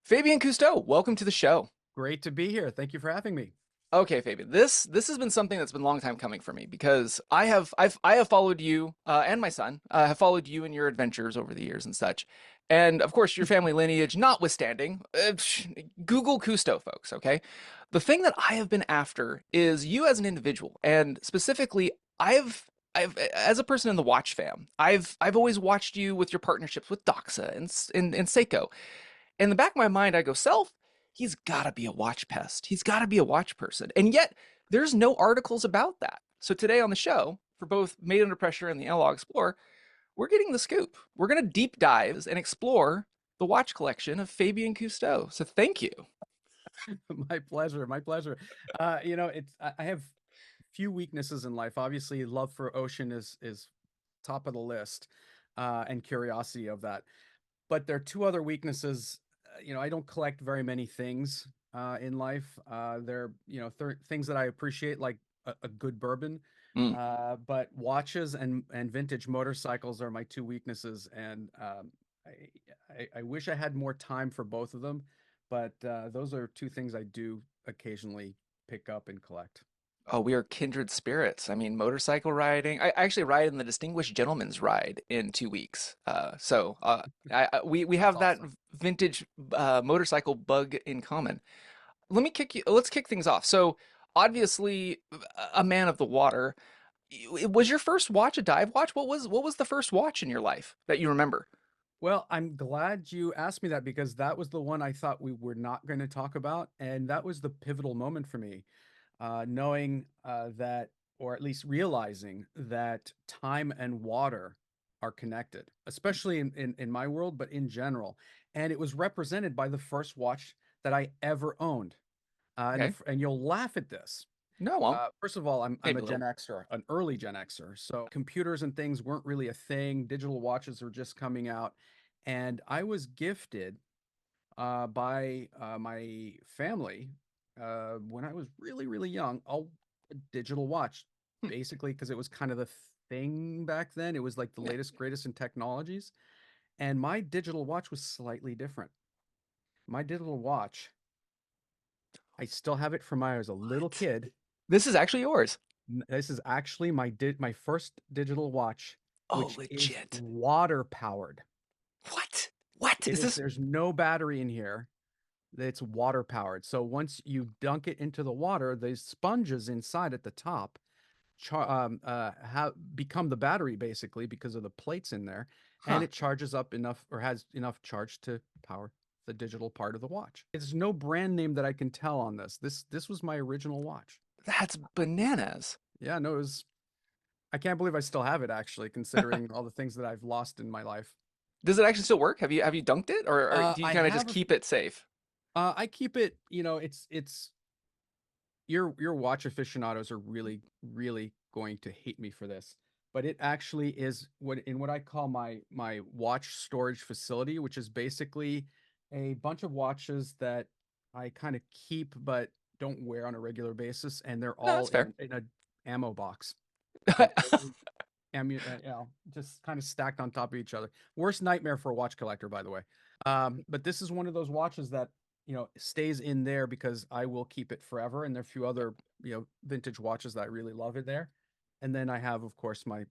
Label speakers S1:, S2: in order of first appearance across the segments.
S1: Fabien Cousteau, welcome to the show.
S2: Great to be here. Thank you for having me.
S1: Okay, Fabian, this has been something that's been a long time coming for me because I have followed you and my son have followed you and your adventures over the years and such, and of course your family lineage notwithstanding. Google Cousteau, folks. Okay, the thing that I have been after is you as an individual, and specifically, I've as a person in the watch fam, I've always watched you with your partnerships with Doxa and Seiko. In the back of my mind, I go, Self, he's got to be a watch pest. He's got to be a watch person. And yet, there's no articles about that. So today on the show, for both Made Under Pressure and the Analog Explorer, we're getting the scoop. We're going to deep dive and explore the watch collection of Fabien Cousteau. So thank you.
S2: My pleasure. My pleasure. I have few weaknesses in life. Obviously, love for ocean is top of the list, and curiosity of that. But there are two other weaknesses. I don't collect very many things in life. They're things that I appreciate, like a good bourbon.
S1: Mm.
S2: But watches and vintage motorcycles are my two weaknesses, and I wish I had more time for both of them. But those are two things I do occasionally pick up and collect.
S1: Oh, we are kindred spirits. I mean, motorcycle riding. I actually ride in the Distinguished Gentleman's Ride in 2 weeks. We
S2: That's
S1: have that
S2: awesome.
S1: vintage motorcycle bug in common. Let's kick things off. So obviously a man of the water. Was your first watch a dive watch? What was the first watch in your life that you remember?
S2: Well, I'm glad you asked me that because that was the one I thought we were not going to talk about, and that was the pivotal moment for me, knowing that, or at least realizing that time and water are connected, especially in my world, but in general. And it was represented by the first watch that I ever owned.
S1: Okay.
S2: And you'll laugh at this.
S1: No, well,
S2: First of all, I'm
S1: maybe
S2: a
S1: a
S2: Gen
S1: little.
S2: Xer, an early Gen Xer. So computers and things weren't really a thing. Digital watches were just coming out, and I was gifted by my family when I was really really young a digital watch,
S1: Hmm.
S2: basically because it was kind of the thing back then. It was like the
S1: Yeah.
S2: latest greatest in technologies, and my digital watch was slightly different. My digital watch, I still have it from when I was a little
S1: What?
S2: kid.
S1: This is actually yours.
S2: This is actually my first digital watch,
S1: Oh,
S2: which is
S1: legit.
S2: water powered.
S1: What? What
S2: It
S1: is
S2: is
S1: this?
S2: There's no battery in here. It's water powered. So once you dunk it into the water, the sponges inside at the top have become the battery basically because of the plates in there, and
S1: Huh.
S2: it charges up enough, or has enough charge to power the digital part of the watch. There's no brand name that I can tell on this. This was my original watch.
S1: That's bananas.
S2: Yeah, no, it was. I can't believe I still have it actually, considering all the things that I've lost in my life.
S1: Does it actually still work? Have you dunked it, or do you
S2: I
S1: kind of just
S2: have
S1: keep it safe?
S2: I keep it. It's your watch aficionados are really really going to hate me for this, but it actually is what I call my watch storage facility, which is basically a bunch of watches that I kind of keep but don't wear on a regular basis, and they're
S1: No,
S2: all
S1: that's fair.
S2: in a ammo box. They're all just kind of stacked on top of each other. Worst nightmare for a watch collector, by the way. But this is one of those watches that stays in there because I will keep it forever. And there are a few other vintage watches that I really love in there. And then I have, of course, my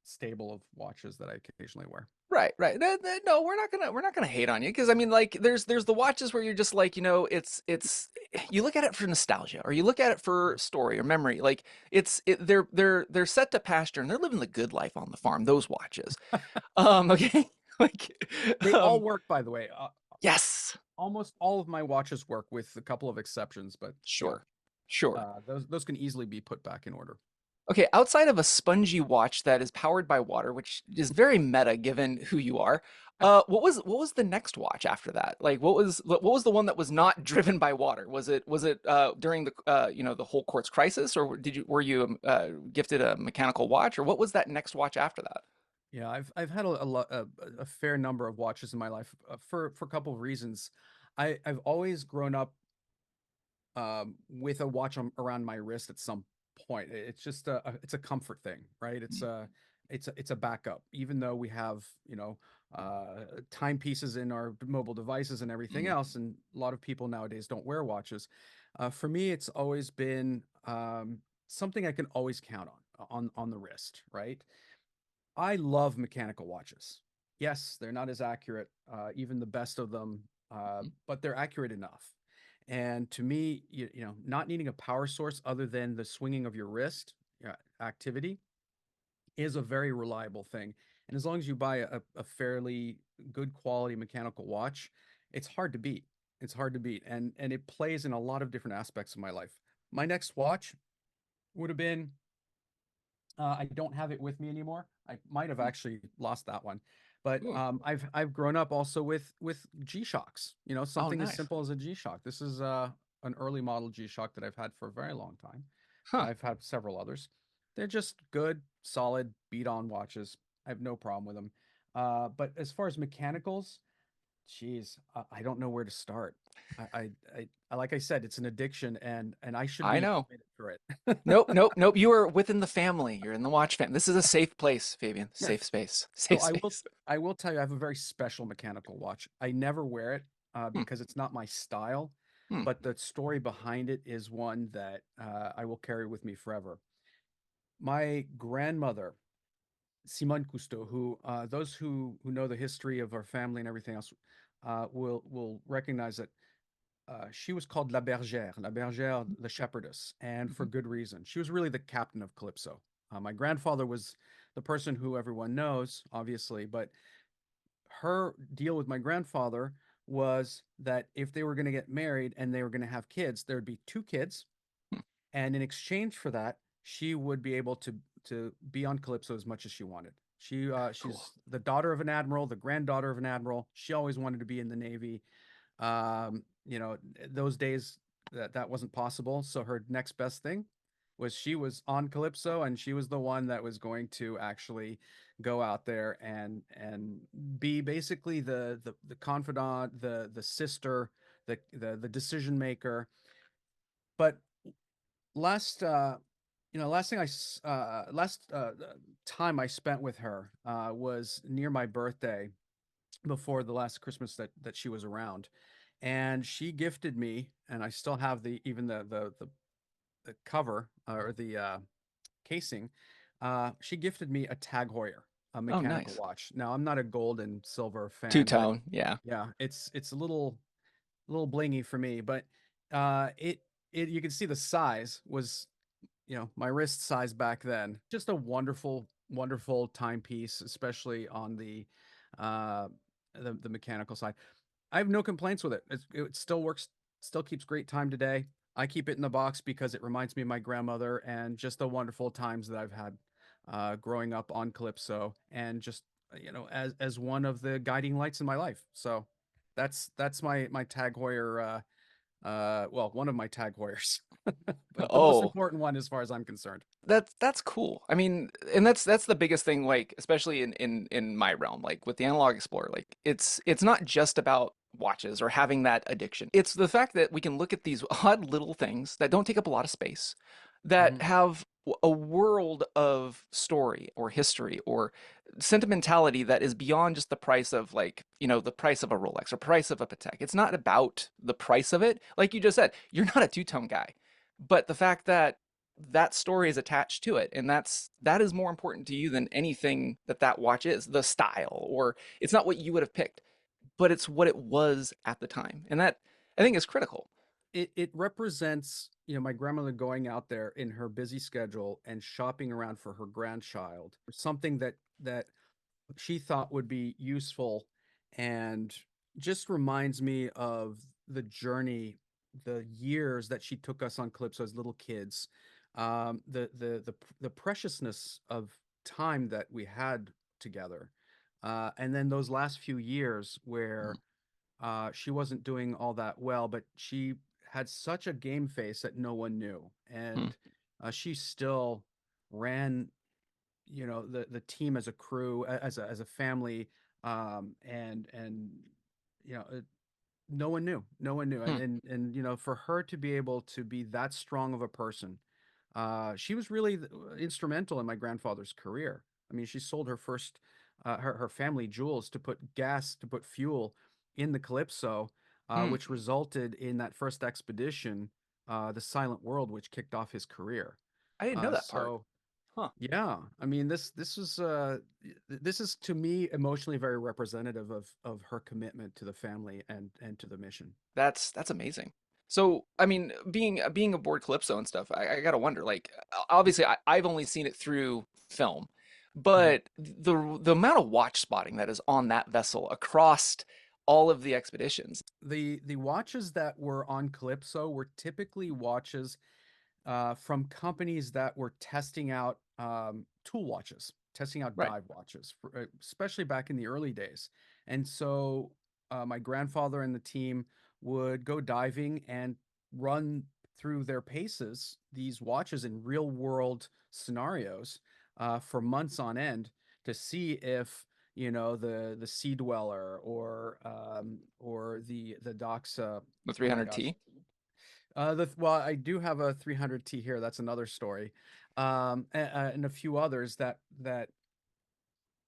S2: stable of watches that I occasionally wear.
S1: Right, right. No, we're not gonna hate on you because I mean, like, there's the watches where you're just like, it's you look at it for nostalgia or you look at it for
S2: Sure.
S1: story or memory. Like, they're set to pasture and they're living the good life on the farm. Those watches. Okay, like,
S2: They all
S1: um,
S2: work, by the way.
S1: yes,
S2: Almost all of my watches work, with a couple of exceptions, but
S1: sure, sure.
S2: those can easily be put back in order.
S1: Okay, outside of a spongy watch that is powered by water, which is very meta given who you are, what was the next watch after that? Like, what was the one that was not driven by water? Was it during the the whole quartz crisis, or were you gifted a mechanical watch, or what was that next watch after that?
S2: Yeah, I've had a fair number of watches in my life, for a couple of reasons. I've always grown up with a watch around my wrist at some point. It's just it's a comfort thing, right? It's a backup. Even though we have timepieces in our mobile devices and everything
S1: Mm,
S2: else. And a lot of people nowadays don't wear watches. For me, it's always been something I can always count on the wrist, right? I love mechanical watches. Yes, they're not as accurate, even the best of them,
S1: mm.
S2: but they're accurate enough. And to me, not needing a power source other than the swinging of your wrist activity is a very reliable thing. And as long as you buy a fairly good quality mechanical watch, it's hard to beat. It's hard to beat. And it plays in a lot of different aspects of my life. My next watch would have been I don't have it with me anymore. I might have actually lost that one, but
S1: Ooh.
S2: I've grown up also with G Shocks. You know,
S1: Oh,
S2: something as
S1: nice.
S2: simple as a G Shock. This is an early model G Shock that I've had for a very long time.
S1: Huh.
S2: I've had several others. They're just good, solid, beat on watches. I have no problem with them. But as far as mechanicals, geez, I don't know where to start. Like I said, it's an addiction, and I should
S1: I
S2: be
S1: know.
S2: admitted for it.
S1: Nope, nope, nope. You are within the family. You're in the watch family. This is a safe place, Fabian. Safe space.
S2: So
S1: Safe space.
S2: I will tell you, I have a very special mechanical watch. I never wear it
S1: Hmm,
S2: because it's not my style,
S1: hmm,
S2: but the story behind it is one that I will carry with me forever. My grandmother, Simone Cousteau, who those who know the history of our family and everything else will recognize that she was called La Bergère, the shepherdess, and for
S1: mhm,
S2: good reason. She was really the captain of Calypso. My grandfather was the person who everyone knows, obviously, but her deal with my grandfather was that if they were going to get married and they were going to have kids, there would be two kids,
S1: hmm.
S2: and in exchange for that, she would be able to be on Calypso as much as she wanted.
S1: Cool.
S2: She's the daughter of an admiral, the granddaughter of an admiral. She always wanted to be in the Navy. Those days that wasn't possible. So her next best thing was she was on Calypso, and she was the one that was going to actually go out there and be basically the confidant, the sister, the decision maker. But last last thing last time I spent with her was near my birthday before the last Christmas that she was around, and she gifted me, and I still have the even the cover or the casing. She gifted me a Tag Heuer, a
S1: Oh,
S2: mechanical
S1: nice.
S2: watch. Now I'm not a gold and silver
S1: Two
S2: fan, but
S1: tone. Yeah.
S2: yeah, it's a little blingy for me, but it you can see the size was my wrist size back then. Just a wonderful, wonderful timepiece, especially on uh, the mechanical side. I have no complaints with it. It still works, still keeps great time today. I keep it in the box because it reminds me of my grandmother and just the wonderful times that I've had growing up on Calypso, and just as one of the guiding lights in my life. So that's my Tag Heuer. Well, one of my Tag Heuers, but the most
S1: Oh,
S2: important one as far as I'm concerned.
S1: that's cool. I mean, and that's the biggest thing, like, especially in my realm, like with the Analog Explorer, like it's not just about watches or having that addiction. It's the fact that we can look at these odd little things that don't take up a lot of space, that
S2: Mhm.
S1: have a world of story or history or sentimentality that is beyond just the price of, like, the price of a Rolex or price of a Patek. It's not about the price of it. Like you just said, you're not a two-tone guy, but the fact that that story is attached to it, and that is more important to you than anything that watch is, the style, or it's not what you would have picked, but it's what it was at the time, and that I think is critical.
S2: It represents, my grandmother going out there in her busy schedule and shopping around for her grandchild, something that she thought would be useful, and just reminds me of the journey, the years that she took us on Calypso as little kids, the preciousness of time that we had together, and then those last few years
S1: Mm,
S2: where she wasn't doing all that well, but she had such a game face that no one knew,
S1: mm,
S2: and she still ran, the team as a crew, as a family, and you know, uh, no one knew, and
S1: mm,
S2: for her to be able to be that strong of a person, she was really instrumental in my grandfather's career. I mean, she sold her first her family jewels to put gas, to put fuel in the Calypso,
S1: Hmm.
S2: which resulted in that first expedition, the Silent World, which kicked off his career.
S1: I didn't know that part.
S2: So
S1: Huh.
S2: yeah, I mean this is to me emotionally very representative of her commitment to the family and to the mission.
S1: That's amazing. So, I mean, being aboard Calypso and stuff, I gotta wonder, like, obviously I've only seen it through film,
S2: Mhm.
S1: but the amount of watch spotting that is on that vessel across all of the expeditions.
S2: The watches that were on Calypso were typically watches from companies that were testing out tool watches, testing out
S1: Right.
S2: dive watches, especially back in the early days. And so my grandfather and the team would go diving and run through their paces these watches in real world scenarios for months on end to see if the sea dweller or the doxa.
S1: The
S2: Oh my gosh.
S1: 300T.
S2: Well, I do have a 300T here. That's another story, and a few others that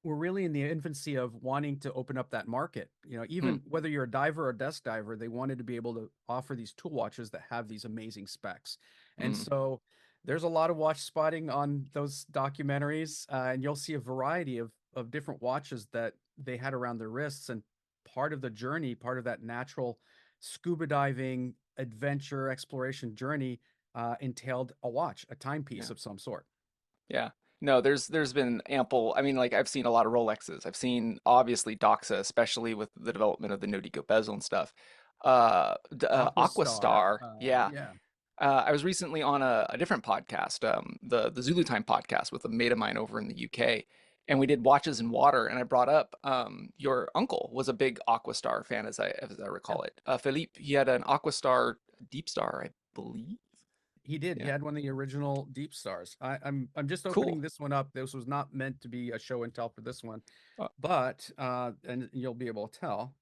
S2: we're really in the infancy of wanting to open up that market.
S1: Hmm.
S2: Even whether you're a diver or a desk diver, they wanted to be able to offer these tool watches that have these amazing specs. And
S1: Hmm.
S2: so there's a lot of watch spotting on those documentaries, and you'll see a variety of different watches that they had around their wrists. And part of the journey, part of that natural scuba diving adventure exploration journey, entailed a watch, a timepiece
S1: Yeah.
S2: of some sort.
S1: Yeah. No, there's been ample. I mean, like I've seen a lot of Rolexes. I've seen obviously Doxa, especially with the development of the no-deco bezel and stuff.
S2: Aquastar,
S1: Aquastar, yeah.
S2: yeah.
S1: I was recently on a different podcast, the Zulu Time podcast with a mate of mine over in the UK, and we did watches in water. And I brought up your uncle was a big Aquastar fan, as I
S2: Yeah,
S1: recall it. Philippe, he had an Aquastar Deep Star, I believe.
S2: he did. He
S1: Yeah,
S2: had one of the original Deep Stars. I'm just
S1: cool.
S2: opening this one up. This was not meant to be a show and tell for this one,
S1: Uh,
S2: but and you'll be able to tell.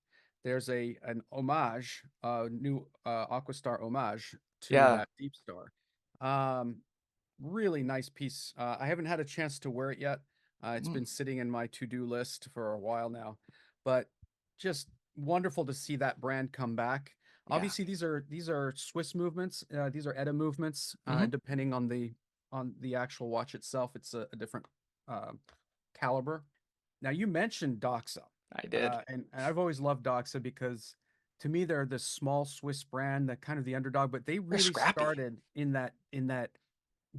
S2: There's an homage, new Aquastar homage to
S1: yeah.
S2: that Deep Star. Um, Really nice piece. I haven't had a chance to wear it yet. It's
S1: Mm,
S2: been sitting in my to-do list for a while now, but just wonderful to see that brand come back.
S1: yeah.
S2: Obviously, these are Swiss movements. These are ETA movements.
S1: Hmm.
S2: Depending on the actual watch itself, it's a different uh, caliber. Now, you mentioned Doxa,
S1: I did.
S2: and I've always loved Doxa because to me they're this small Swiss brand, that kind of the underdog, but they
S1: They're
S2: really
S1: scrappy.
S2: started in that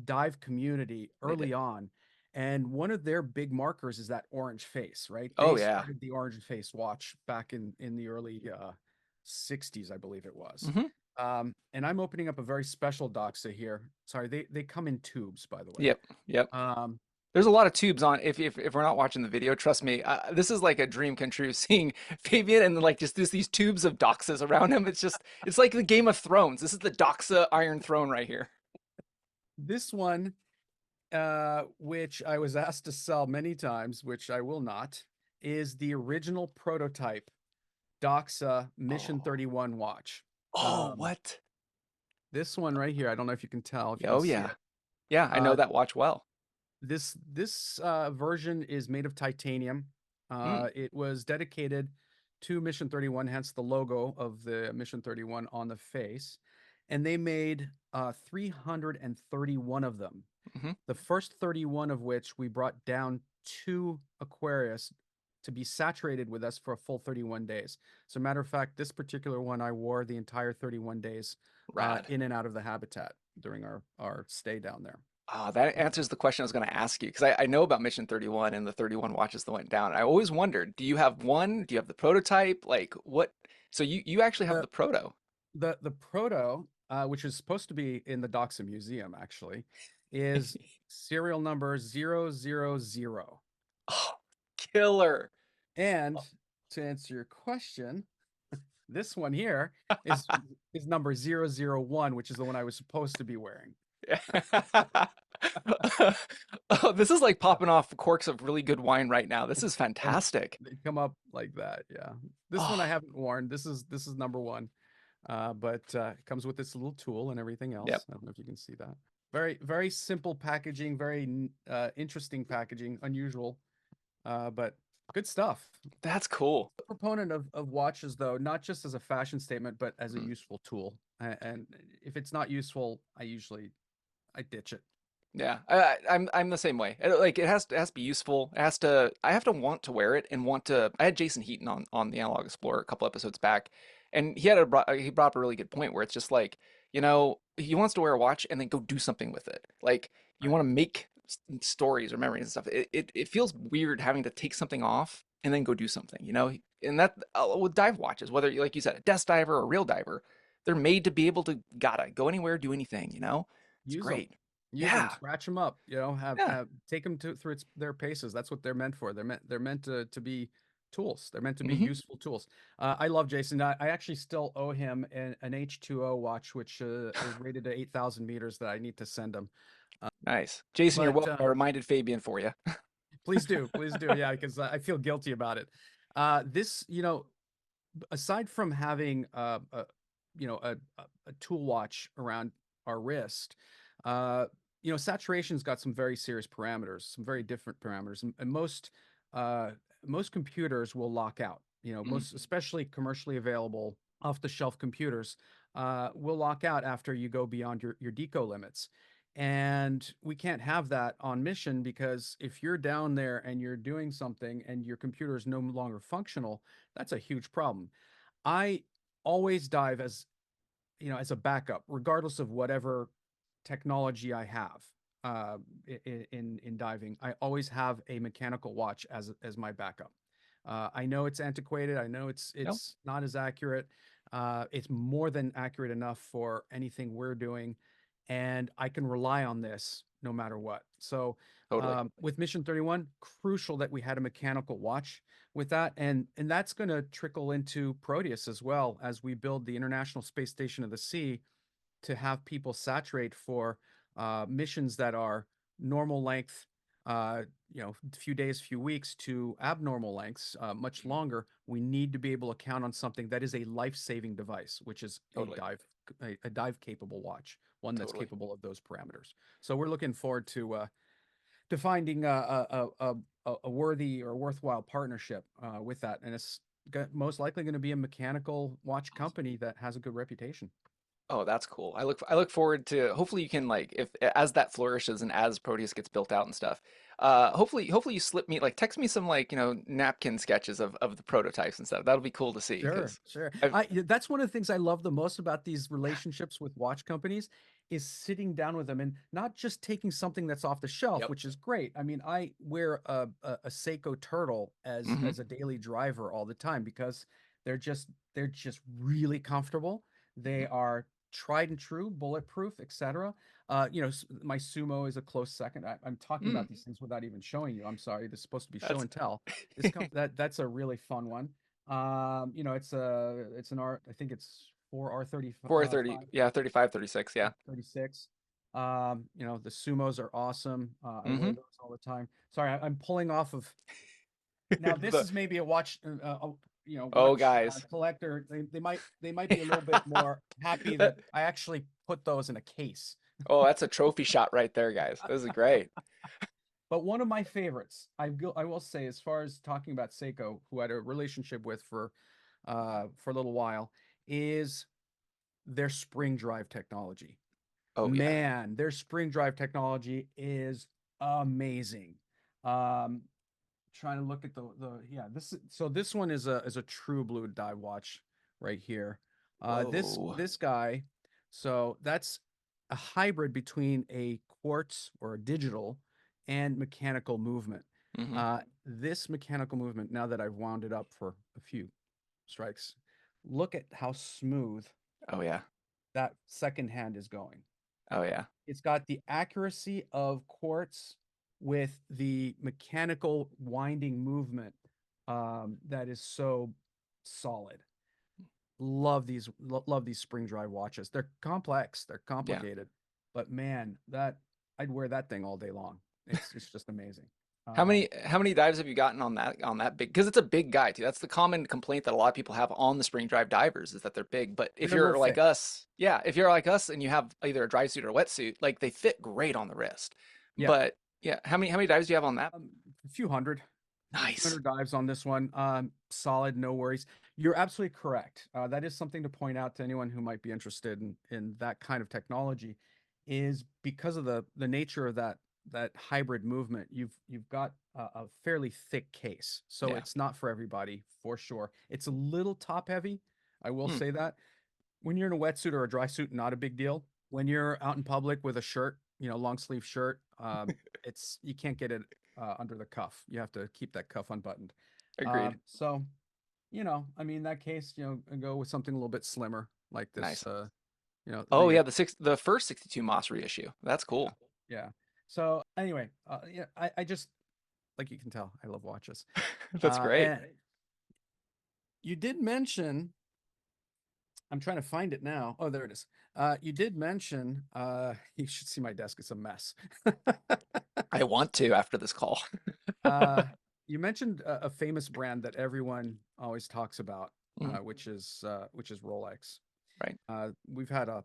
S2: dive community
S1: They did.
S2: early on. And one of their big markers is that orange face, right?
S1: Oh
S2: They
S1: yeah.
S2: started the orange face watch back in the early 60s, I believe it was.
S1: Hmm.
S2: And I'm opening up a very special Doxa here. Sorry, they come in tubes, by the way.
S1: Yep. Yep.
S2: Um,
S1: There's a lot of tubes on. If we're not watching the video, trust me, this is like a dream come true. Seeing Fabian and like just these tubes of doxas around him. It's like the Game of Thrones. This is the doxa Iron Throne right here.
S2: this one, which I was asked to sell many times, which I will not, is the original prototype Doxa Mission
S1: Oh.
S2: 31 watch.
S1: Oh,
S2: Um,
S1: what?
S2: this one right here, I don't know if you can tell, if you can
S1: Oh
S2: see
S1: yeah.
S2: it.
S1: Yeah, I know
S2: Uh,
S1: that watch well.
S2: this version is made of titanium.
S1: Mm,
S2: It was dedicated to Mission 31, hence the logo of the Mission 31 on the face. And they made 331 of them.
S1: hmm.
S2: The first 31 of which we brought down to Aquarius to be saturated with us for a full 31 days. As a matter of fact, this particular one I wore the entire 31 days
S1: Rad.
S2: in and out of the habitat during our stay down there.
S1: Ah, that answers the question I was going to ask you because I know about Mission 31 and the 31 watches that went down. I always wondered, do you have one? Do you have the prototype? Like what? So you actually have
S2: The
S1: the proto.
S2: the proto, which is supposed to be in the Doxa Museum, actually, is serial number 000.
S1: Oh, killer.
S2: And to answer your question, this one here is is number 001, which is the one I was supposed to be wearing.
S1: Oh, this is like popping off corks of really good wine right now. This is
S2: And
S1: fantastic.
S2: they come up like that. Yeah. This one I
S1: Oh,
S2: haven't worn. This is number one. But it comes with this little tool and everything
S1: yep.
S2: else. I don't know if you can see that. Very, very simple packaging, very interesting packaging, unusual. But Good stuff.
S1: That's cool.
S2: A proponent of watches, though, not just as a fashion statement, but as a
S1: Mhm.
S2: useful tool. And if it's not useful, I ditch it.
S1: Yeah, I'm the same way. Like it has to be useful. It has to I have to want to wear it and want to. I had Jason Heaton on the Analog Explorer a couple episodes back, and he brought up a really good point where it's just like, he wants to wear a watch and then go do something with it. Like you
S2: Right.
S1: want to make stories or memories and stuff. It feels weird having to take something off and then go do something, And that with dive watches, whether like you said, a desk diver or a real diver, they're made to be able to gotta go anywhere, do anything. It's
S2: Use them.
S1: great.
S2: Use them.
S1: Yeah.
S2: Scratch them up.
S1: Yeah.
S2: Have take them through their paces. That's what they're meant for. They're meant to be tools. They're meant to be
S1: Hmm.
S2: useful tools. I love Jason. I actually still owe him an H2O watch, which is rated at 8,000 meters that I need to send him.
S1: Nice. Jason, you're
S2: But
S1: welcome. I reminded Fabian for you.
S2: please do. Yeah, because I feel guilty about it. This, aside from having a tool watch around our wrist, uh, saturation's got some very serious parameters, some very different parameters, and uh, most computers will lock out.
S1: Mhm.
S2: Most especially commercially available off-the-shelf computers will lock out after you go beyond your deco limits. And we can't have that on mission because if you're down there and you're doing something and your computer is no longer functional, that's a huge problem. I always dive as a backup, regardless of whatever technology I have in diving. I always have a mechanical watch as my backup. I know it's antiquated. I know
S1: No,
S2: it's not as accurate. It's more than accurate enough for anything we're doing, and I can rely on this no matter what. So,
S1: totally.
S2: with Mission 31, crucial that we had a mechanical watch with that, and that's going to trickle into Proteus as well as we build the International Space Station of the Sea to have people saturate for missions that are normal length, a few days, few weeks to abnormal lengths, much
S1: Mhm.
S2: longer. We need to be able to count on something that is a life-saving device, which is
S1: Totally.
S2: a dive capable watch, one that's
S1: Totally.
S2: capable of those parameters. So we're looking forward to finding a worthy or worthwhile partnership with that, and it's most likely going to be a mechanical watch
S1: Awesome.
S2: company that has a good reputation.
S1: Oh, that's cool. I look forward to hopefully you can like if as that flourishes and as Proteus gets built out and stuff. Hopefully you slip me like text me some like, napkin sketches of the prototypes and stuff. That'll be cool to see
S2: Sure,
S1: because
S2: sure.
S1: I've
S2: That's one of the things I love the most about these relationships with watch companies is sitting down with them and not just taking something that's off the shelf,
S1: yep.
S2: which is great. I mean, I wear a Seiko Turtle
S1: Hmm.
S2: as a daily driver all the time because they're just really comfortable.
S1: Hmm.
S2: They are tried and true, bulletproof, etc. My Sumo is a close second. I'm talking
S1: Mm,
S2: about these things without even showing you. I'm sorry. This is supposed to be show
S1: that's
S2: and tell. That's a really fun one. It's an art. I think it's 4R30
S1: 430, yeah, 35, 36, yeah.
S2: 36. The sumos are awesome. I wear
S1: Hmm.
S2: those all the time. Sorry, I'm pulling off of now. This
S1: The
S2: is maybe a watch,
S1: oh
S2: watch
S1: guys.
S2: collector. They might be a little bit more happy that
S1: That,
S2: I actually put those in a case.
S1: oh, that's a trophy shot right there, guys. This is great.
S2: But one of my favorites, I will say, as far as talking about Seiko, who I had a relationship with for a little while, is their spring drive technology.
S1: Oh yeah.
S2: Man, their spring drive technology is amazing. Um, Trying to look at the yeah, this one is a true blue dive watch right here. This
S1: Whoa.
S2: this guy, so that's a hybrid between a quartz or a digital and mechanical movement.
S1: Hmm.
S2: This mechanical movement, now that I've wound it up for a few strikes, look at how smooth
S1: Oh yeah.
S2: that second hand is going.
S1: Oh yeah.
S2: It's got the accuracy of quartz with the mechanical winding movement that is so solid. Love these spring drive watches. They're complex, they're
S1: Yeah.
S2: complicated, but man, that I'd wear that thing all day long. It's just amazing.
S1: How
S2: Um,
S1: many how many dives have you gotten on that big? Because it's a big guy too. That's the common complaint that a lot of people have on the spring drive divers is that they're big. But if
S2: they're a little
S1: you're like
S2: thick.
S1: us, yeah, if you're like us and you have either a dry suit or a wetsuit, like they fit great on the wrist.
S2: Yeah,
S1: But yeah, how many dives do you have on that?
S2: a few hundred.
S1: Nice.
S2: 200 dives on this one. Solid, no worries. You're absolutely correct. That is something to point out to anyone who might be interested in that kind of technology, is because of the nature of that hybrid movement. You've got a fairly thick case, so
S1: Yeah.
S2: it's not for everybody for sure. It's a little top heavy, I will
S1: Hmm.
S2: say that. When you're in a wetsuit or a dry suit, not a big deal. When you're out in public with a shirt, long sleeve shirt, it's you can't get it under the cuff. You have to keep that cuff unbuttoned.
S1: Agreed.
S2: So, I mean, in that case, go with something a little bit slimmer like this.
S1: Nice. Oh
S2: The
S1: yeah, the first 62 Moss reissue. That's
S2: Yeah,
S1: cool.
S2: yeah. So anyway, yeah, I just like you can tell, I love watches.
S1: That's great.
S2: And you did mention, I'm trying to find it now. Oh, there it is. You did mention, you should see my desk. It's a mess.
S1: I want to after this call.
S2: Uh, you mentioned a famous brand that everyone always talks about,
S1: Mm,
S2: which is Rolex.
S1: right.
S2: We've had a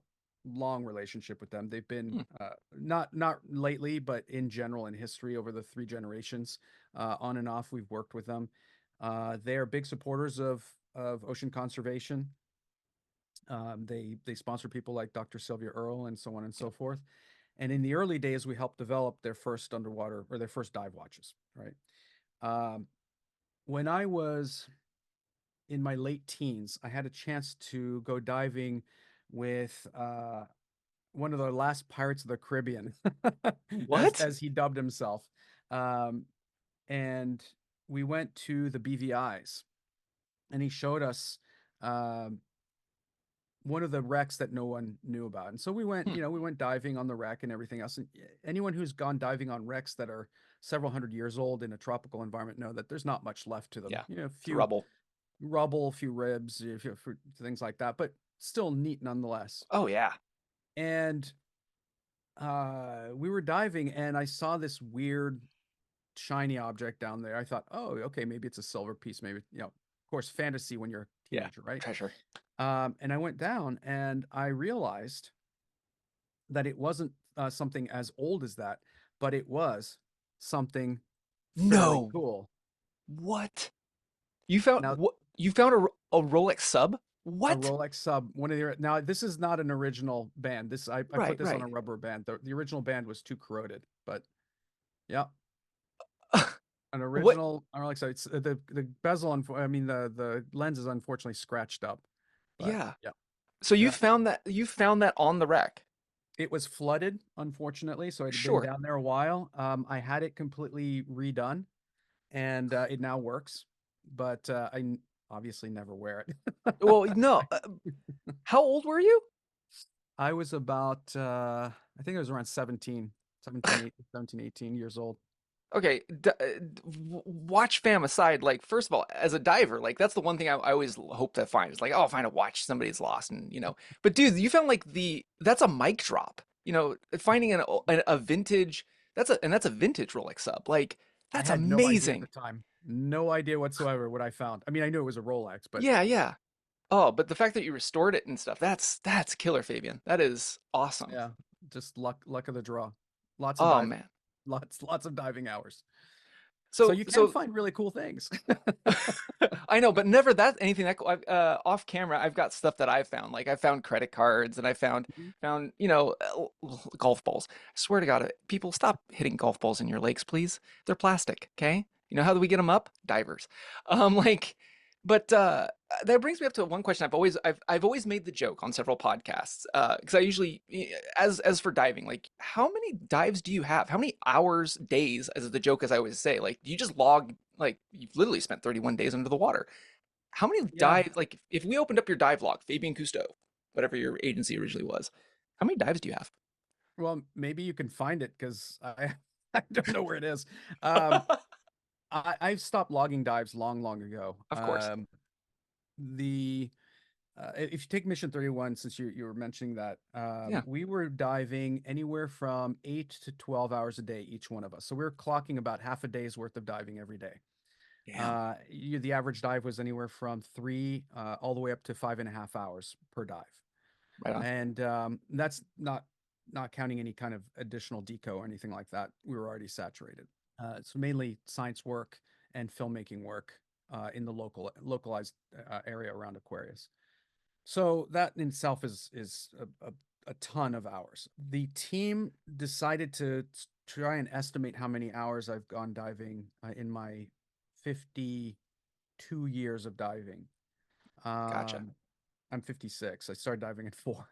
S2: long relationship with them. They've been
S1: Mm,
S2: not lately, but in general in history over the three generations, on and off, we've worked with them. They are big supporters of ocean conservation. They sponsor people like Dr. Sylvia Earle and so on and
S1: yeah.
S2: so forth. And in the early days, we helped develop their first underwater or their first dive watches. Right. Um, when I was in my late teens, I had a chance to go diving with one of the last Pirates of the Caribbean, as
S1: What?
S2: as he dubbed himself. Um, and we went to the BVI's, and he showed us um, one of the wrecks that no one knew about. And so
S1: Hmm.
S2: we went diving on the wreck and everything else. And anyone who's gone diving on wrecks that are several hundred years old in a tropical environment know that there's not much left to them.
S1: Yeah.
S2: A
S1: It's
S2: few
S1: rubble.
S2: rubble, a few ribs, things like that, but still neat nonetheless.
S1: Oh yeah.
S2: And we were diving, and I saw this weird shiny object down there. I thought, oh, okay, maybe it's a silver piece. Maybe, of course, fantasy when you're a
S1: Yeah.
S2: teenager, right?
S1: Treasure.
S2: And I went down, and I realized that it wasn't something as old as that, but it was something fairly
S1: No.
S2: cool.
S1: What? You found
S2: Now,
S1: what? You found a Rolex sub?
S2: a
S1: What?
S2: Rolex sub, one of the now this is not an original band. I put
S1: Right,
S2: this on
S1: right.
S2: a rubber band. The original band was too corroded, but yeah, an
S1: What?
S2: original Rolex. It's the bezel. I mean the lens is unfortunately scratched up, but
S1: Yeah.
S2: yeah,
S1: So
S2: yeah.
S1: you found that on the wreck.
S2: It was flooded, unfortunately, so it had been
S1: Sure.
S2: down there a while. I had it completely redone, and it now works, but obviously never wear it.
S1: Well, no. How old were you?
S2: I was about I think I was around 17, 18 years old.
S1: Okay, watch fam aside, like first of all, as a diver, like that's the one thing I always hope to find. It's like, oh, I'll find a watch somebody's lost, and But dude, you found like that's a mic drop. Finding a vintage that's a vintage Rolex sub. Like
S2: I
S1: that's
S2: had no idea at the
S1: amazing.
S2: time. No idea whatsoever what I found. I mean, I knew it was a Rolex, but
S1: Yeah, yeah. Oh, but the fact that you restored it and stuff, that's killer, Fabian. That is awesome.
S2: yeah, just luck of the draw. Lots of
S1: Oh
S2: diving,
S1: man.
S2: lots of diving hours. So
S1: So
S2: you can
S1: so
S2: find really cool things.
S1: I know, but never that anything that off camera. I've got stuff that I've found. Like I found credit cards, and I found golf balls. I swear to God, people stop hitting golf balls in your lakes, please. They're plastic. Okay, how do we get them up? Divers. Like, but that brings me up to one question. I've always made the joke on several podcasts because I usually as for diving, like how many dives do you have? How many hours, days, as the joke as I always say, like do you just log like you've literally spent 31 days under the water. How many
S2: Yeah.
S1: dives, like if we opened up your dive log, Fabien Cousteau, whatever your agency originally was, how many dives do you have?
S2: Well, maybe you can find it because I I don't know where it is. Um, I've stopped logging dives long ago.
S1: Of course.
S2: The if you take Mission 31, since you were mentioning that,
S1: Yeah.
S2: we were diving anywhere from 8 to 12 hours a day, each one of us. So we were clocking about half a day's worth of diving every day.
S1: Damn.
S2: The average dive was anywhere from 3 all the way up to 5.5 hours per dive.
S1: Right on.
S2: And that's not counting any kind of additional deco or anything like that. We were already saturated. It's mainly science work and filmmaking work in the localized area around Aquarius. So that in itself is a ton of hours. The team decided to try and estimate how many hours I've gone diving in my 52 years of diving.
S1: Gotcha.
S2: Um, I'm 56. I started diving at 4.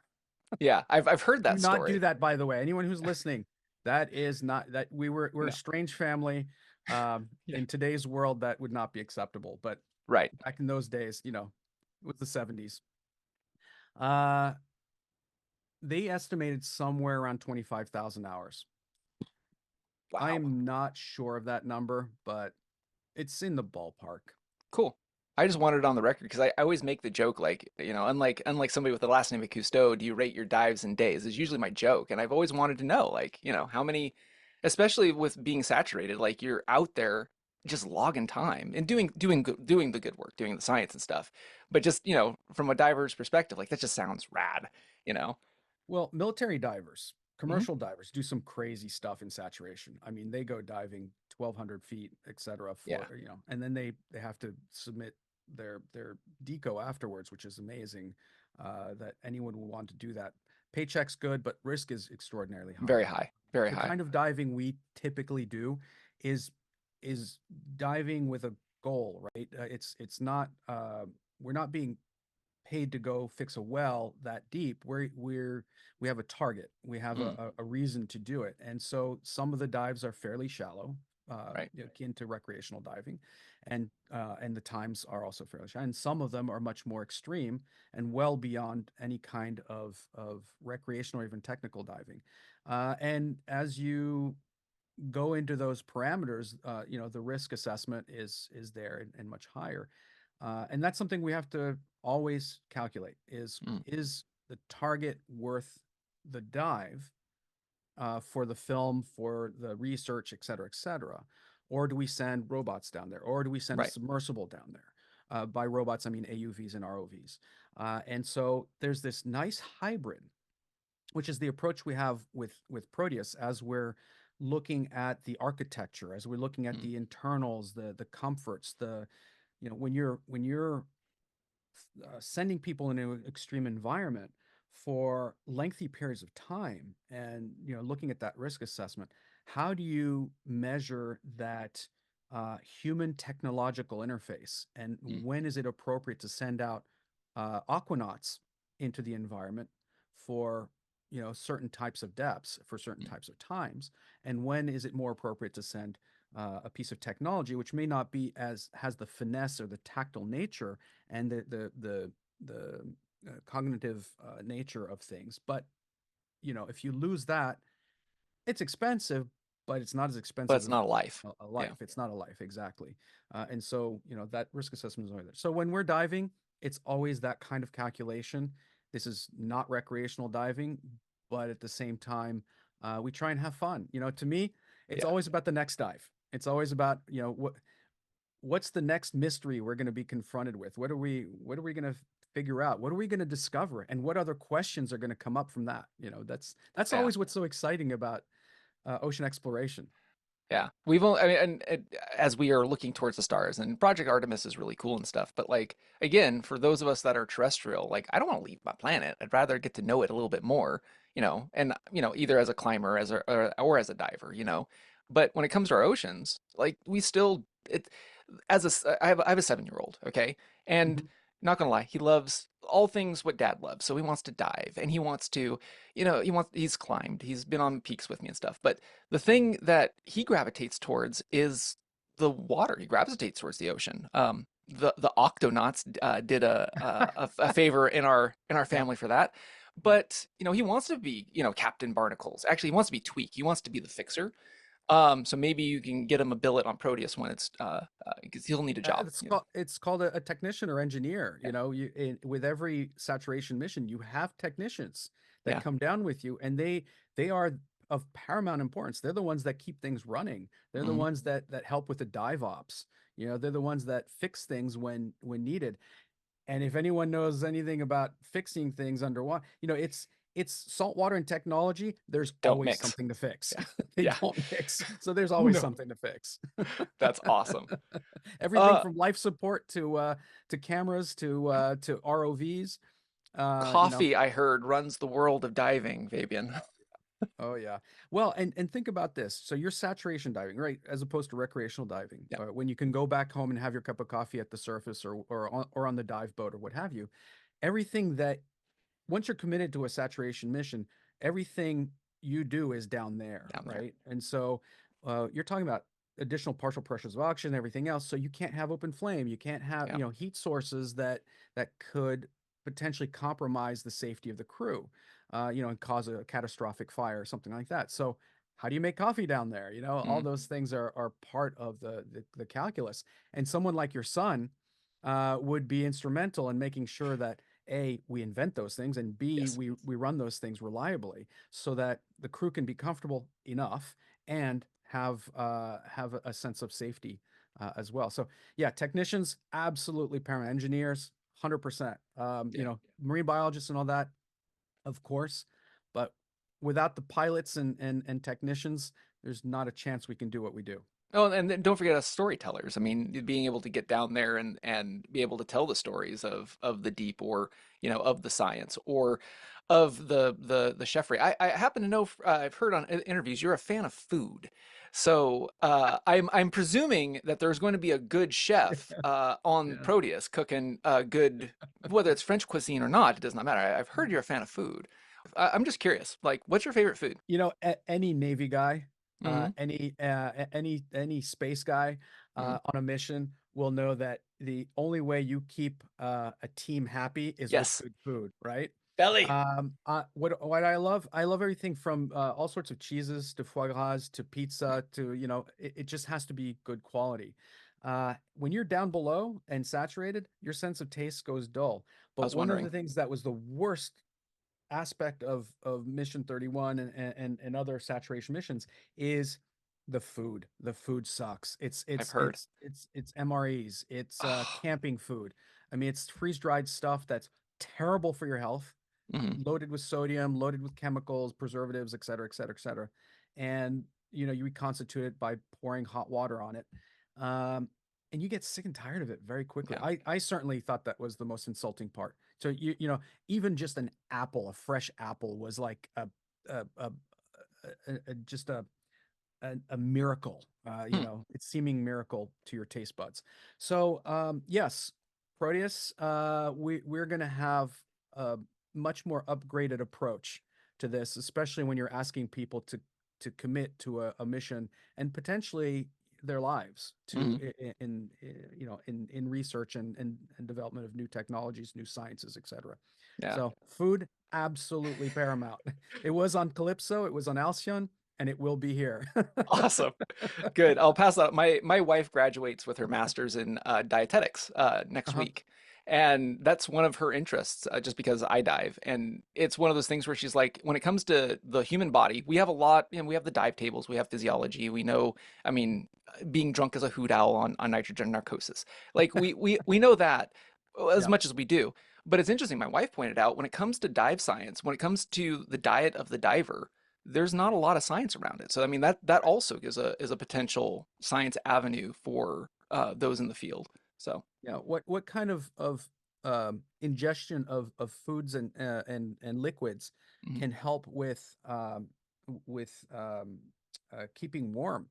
S1: Yeah, I've heard
S2: Do
S1: that
S2: not do
S1: story.
S2: that, by the way. Anyone who's listening, that is not that we're a
S1: No.
S2: strange family.
S1: Yeah.
S2: In today's world, that would not be acceptable. But
S1: Right.
S2: back in those days, it was the 70s. Uh, they estimated somewhere around 25,000 hours. I
S1: Wow.
S2: am not sure of that number, but it's in the ballpark.
S1: Cool. I just wanted it on the record because I always make the joke like, unlike somebody with the last name of Cousteau, do you rate your dives in days? Is usually my joke. And I've always wanted to know, like, how many, especially with being saturated, like you're out there just logging time and doing the good work, doing the science and stuff. But just, from a diver's perspective, like that just sounds rad, you know?
S2: Well, military divers,
S1: Hmm.
S2: commercial divers do some crazy stuff in saturation. I mean, they go diving 1,200 feet, et cetera,
S1: Yeah.
S2: and then they have to submit their deco afterwards, which is amazing. That anyone would want to do that. Paycheck's good, but risk is extraordinarily
S1: Very
S2: high.
S1: high. Very
S2: The
S1: high.
S2: kind of diving we typically do is is diving with a goal, right? It's not we're not being paid to go fix a well that deep. We have a target. We have
S1: Mm,
S2: a reason to do it. And so some of the dives are fairly shallow,
S1: right.
S2: akin to recreational diving, and the times are also fairly shallow. And some of them are much more extreme and well beyond any kind of recreational or even technical diving. And as you go into those parameters, the risk assessment is there and much higher. And that's something we have to always calculate
S1: Mm,
S2: is the target worth the dive for the film, for the research, et cetera, et cetera? Or do we send robots down there? Or do we send a
S1: right.
S2: submersible down there? By robots, I mean AUVs and ROVs. And so there's this nice hybrid, which is the approach we have with Proteus as we're looking at the architecture, as we're looking at
S1: Mm,
S2: the internals, the comforts, when you're sending people into an extreme environment for lengthy periods of time and looking at that risk assessment, how do you measure that human technological interface, and
S1: mm,
S2: when is it appropriate to send out aquanauts into the environment for certain types of depths for certain
S1: mm.
S2: types of times, and when is it more appropriate to send a piece of technology which may not be as has the finesse or the tactile nature and the cognitive nature of things. But if you lose that, it's expensive, but it's not as
S1: But
S2: expensive
S1: it's
S2: as
S1: not a life.
S2: a
S1: Yeah.
S2: life. It's not a life, exactly. And so that risk assessment is always there. So when we're diving, it's always that kind of calculation. This is not recreational diving, but at the same time, we try and have fun. To me, it's
S1: Yeah.
S2: always about the next dive. It's always about what's the next mystery we're going to be confronted with? What are we going to figure out? What are we going to discover? And what other questions are going to come up from that? That's
S1: Yeah.
S2: always what's so exciting about ocean exploration.
S1: Yeah, we've only, I mean, and as we are looking towards the stars, and Project Artemis is really cool and stuff. But like again, for those of us that are terrestrial, like I don't want to leave my planet. I'd rather get to know it a little bit more, and either as a climber, or as a diver. But when it comes to our oceans, like we still it as a s- I have a 7-year-old, okay, and
S2: Mhm.
S1: not gonna lie, he loves all things what dad loves. So he wants to dive, and he wants to, he's climbed, he's been on peaks with me and stuff, but the thing that he gravitates towards is the water. He gravitates towards the ocean. The Octonauts did a favor in our
S2: Yep.
S1: family for that.
S2: Yep.
S1: But he wants to be Captain Barnacles. Actually, he wants to be Tweak. He wants to be the fixer. So maybe you can get him a billet on Proteus when it's because he'll need a job.
S2: It's called a technician or engineer.
S1: Yeah,
S2: With every saturation mission, you have technicians that
S1: yeah,
S2: come down with you, and they are of paramount importance. They're the ones that keep things running. They're the
S1: hmm,
S2: ones that help with the dive ops. They're the ones that fix things when needed. And if anyone knows anything about fixing things underwater, it's saltwater and technology. There's
S1: Don't
S2: always
S1: mix.
S2: something to fix.
S1: Yeah.
S2: They
S1: Yeah.
S2: don't mix, so there's
S1: Oh
S2: always
S1: no.
S2: something to fix.
S1: That's awesome.
S2: Everything
S1: Uh,
S2: from life support to cameras to ROVs. You know,
S1: Coffee, I heard, runs the world of diving, Fabian.
S2: oh yeah. Well, and think about this. So you're saturation diving, right? As opposed to recreational diving,
S1: Yeah.
S2: when you can go back home and have your cup of coffee at the surface or on the dive boat or what have you. Everything that once you're committed to a saturation mission, everything you do is down there,
S1: Down there.
S2: right? And so you're talking about additional partial pressures of oxygen, everything else. So you can't have open flame. You can't have,
S1: Yeah.
S2: heat sources that could potentially compromise the safety of the crew, and cause a catastrophic fire or something like that. So how do you make coffee down there? All
S1: Mm,
S2: those things are part of the calculus. And someone like your son would be instrumental in making sure that A, we invent those things, and B,
S1: yes.
S2: we run those things reliably so that the crew can be comfortable enough and have a sense of safety as well. So yeah, technicians absolutely paramount. Engineers 100%.
S1: Yeah.
S2: Marine biologists and all that, of course, but without the pilots and technicians, there's not a chance we can do what we do.
S1: Oh, and then don't forget us storytellers. I mean, being able to get down there and be able to tell the stories of the deep, or of the science, or of the chefry. I happen to know, I've heard on interviews you're a fan of food, so I'm presuming that there's going to be a good chef on
S2: Yeah.
S1: Proteus cooking good, whether it's French cuisine or not. It does not matter. I've heard you're a fan of food. I'm just curious, like, what's your favorite food?
S2: Any Navy guy,
S1: Hmm.
S2: any space guy
S1: Hmm.
S2: on a mission will know that the only way you keep a team happy is with
S1: Yes,
S2: good food, right?
S1: belly.
S2: What I love everything from all sorts of cheeses to foie gras to pizza to it just has to be good quality. When you're down below and saturated, your sense of taste goes dull.
S1: I
S2: But
S1: was
S2: one of
S1: wondering.
S2: the things that was the worst aspect of Mission 31 and other saturation missions is the food. The food sucks. It's
S1: I've
S2: it's
S1: heard.
S2: it's it's it's MREs. It's
S1: Oh,
S2: camping food. I mean, it's freeze-dried stuff that's terrible for your health,
S1: mhm.
S2: loaded with sodium, loaded with chemicals, preservatives, et cetera, et cetera, et cetera. And you reconstitute it by pouring hot water on it. Um, and you get sick and tired of it very quickly.
S1: Yeah.
S2: I certainly thought that was the most insulting part. So even just an apple, a fresh apple was like just a miracle,
S1: Hmm.
S2: it's seeming miracle to your taste buds. So, yes, Proteus, we're going to have a much more upgraded approach to this, especially when you're asking people to commit to a mission and potentially their lives to
S1: Mhm.
S2: in research and development of new technologies, new sciences, etc.
S1: Yeah.
S2: So, food absolutely paramount. It was on Calypso, it was on Alcyon, and it will be here.
S1: Awesome. Good. I'll pass that. My wife graduates with her master's in dietetics next
S2: Uh-huh.
S1: week. And that's one of her interests, just because I dive. And it's one of those things where she's like, when it comes to the human body, we have a lot, we have the dive tables, we have physiology, we know, I mean, being drunk as a hoot owl on nitrogen narcosis. Like we know that as
S2: Yeah,
S1: much as we do. But it's interesting, my wife pointed out, when it comes to dive science, when it comes to the diet of the diver, there's not a lot of science around it. So I mean, that
S2: right.
S1: also is a potential science avenue for those in the field. So
S2: Yeah, what kind of ingestion of foods and liquids
S1: mhm.
S2: can help with keeping warm,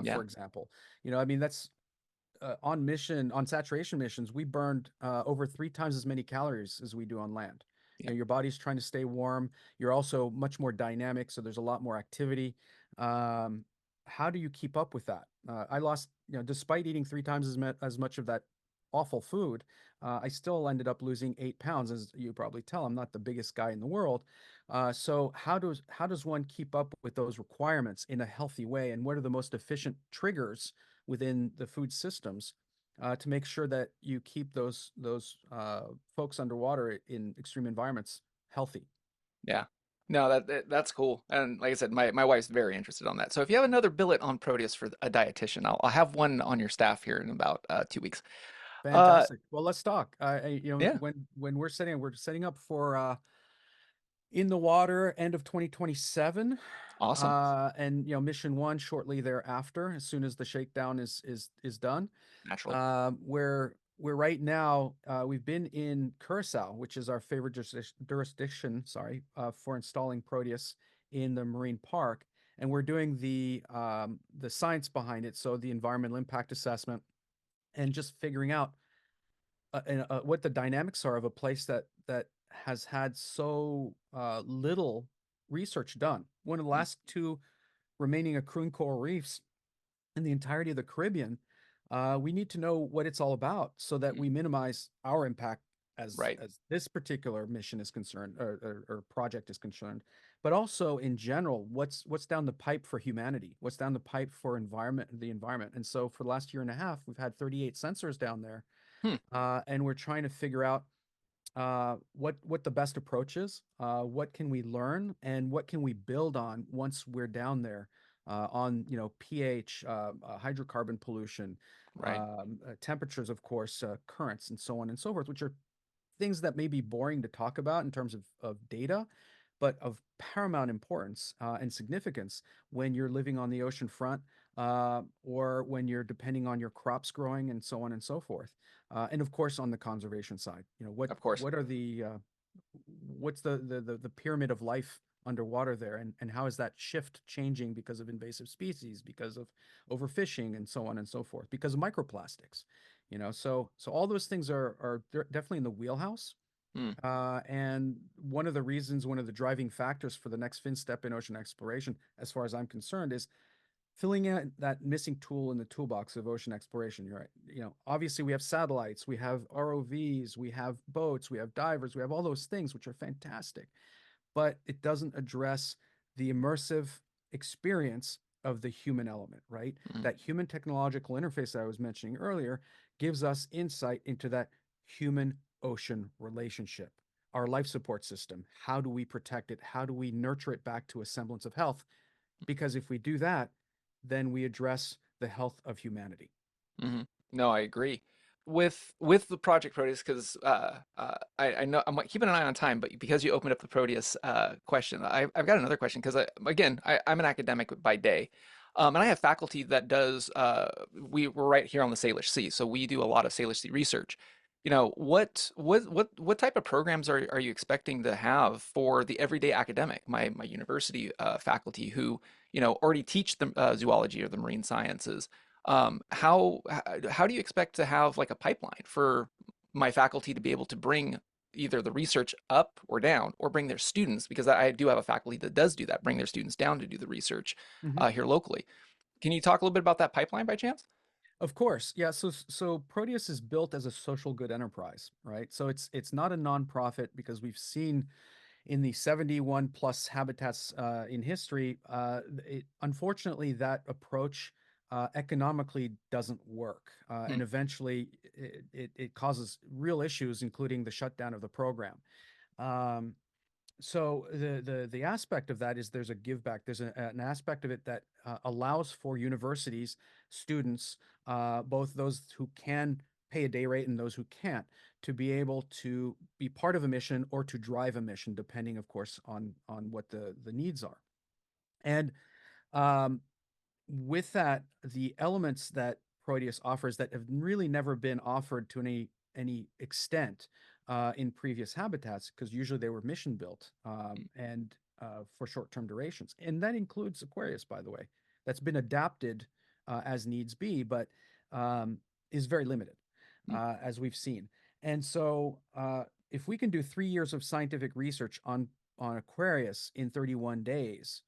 S1: Yeah,
S2: for example? I mean, that's on saturation missions, we burned over 3 times as many calories as we do on land.
S1: yeah,
S2: Your body's trying to stay warm. You're also much more dynamic, so there's a lot more activity. Um, how do you keep up with that? I lost, despite eating 3 times as much of that awful food, I still ended up losing 8 pounds, as you probably tell. I'm not the biggest guy in the world. So how does one keep up with those requirements in a healthy way? And what are the most efficient triggers within the food systems to make sure that you keep those folks underwater in extreme environments healthy?
S1: yeah. No, that's cool. And like I said, my wife's very interested on that. So if you have another billet on Proteus for a dietitian, I'll have one on your staff here in about 2 weeks. Uh,
S2: Fantastic. Well, let's talk.
S1: yeah.
S2: When we're setting up for In the water, end of 2027,
S1: Awesome.
S2: and mission one shortly thereafter, as soon as the shakedown is done.
S1: Naturally.
S2: Where right now, we've been in Curacao, which is our favorite jurisdiction, sorry, for installing Proteus in the marine park, and we're doing the science behind it, so the environmental impact assessment, and just figuring out what the dynamics are of a place that has had so little research done. One of the
S1: Mm,
S2: last two remaining accruing coral reefs in the entirety of the Caribbean. We need to know what it's all about so that
S1: mm,
S2: we minimize our impact
S1: right.
S2: as this particular mission is concerned, or project is concerned, but also in general, what's down the pipe for humanity, what's down the pipe for the environment. And so for the last year and a half, we've had 38 sensors down there,
S1: Hmm,
S2: and we're trying to figure out what the best approach is, what can we learn, and what can we build on once we're down there, on pH, hydrocarbon pollution,
S1: right.
S2: temperatures, of course, currents, and so on and so forth, which are things that may be boring to talk about in terms of data, but of paramount importance and significance when you're living on the ocean front, or when you're depending on your crops growing and so on and so forth. And of course, on the conservation side,
S1: Of course.
S2: what are what's the pyramid of life underwater there, and how is that shift changing because of invasive species, because of overfishing, and so on and so forth, because of microplastics. So all those things are definitely in the wheelhouse.
S1: Mm,
S2: And one of the driving factors for the next fin step in ocean exploration, as far as I'm concerned, is filling out that missing tool in the toolbox of ocean exploration. You're right. Obviously we have satellites, we have ROVs, we have boats, we have divers, we have all those things, which are fantastic, but it doesn't address the immersive experience of the human element, right?
S1: mm,
S2: That human technological interface that I was mentioning earlier gives us insight into that human ocean relationship, our life support system. How do we protect it? How do we nurture it back to a semblance of health? Because if we do that, then we address the health of humanity.
S1: hmm. No, I agree. With the Project Proteus, because I know I'm keeping an eye on time, but because you opened up the Proteus question, I've got another question because I'm an academic by day, and I have faculty that does we're right here on the Salish Sea, so we do a lot of Salish Sea research. What type of programs are you expecting to have for the everyday academic, my university faculty who already teach the zoology or the marine sciences? How do you expect to have like a pipeline for my faculty to be able to bring either the research up or down, or bring their students, because I do have a faculty that does do that, bring their students down to do the research
S2: Mhm.
S1: here locally. Can you talk a little bit about that pipeline by chance?
S2: Of course, yeah. So Proteus is built as a social good enterprise, right? So it's not a nonprofit, because we've seen in the 71 plus habitats in history, unfortunately, that approach economically doesn't work.
S1: Hmm,
S2: And eventually it causes real issues, including the shutdown of the program. Um, so the aspect of that is there's a give back. There's an aspect of it that allows for universities, students, both those who can pay a day rate and those who can't, to be able to be part of a mission or to drive a mission, depending, of course, on what the needs are. And um, with that, the elements that Proteus offers that have really never been offered to any extent in previous habitats, because usually they were mission built, and for short-term durations, and that includes Aquarius, by the way, that's been adapted as needs be, but is very limited,
S1: hmm,
S2: as we've seen. And so, if we can do 3 years of scientific research on Aquarius in 31 days,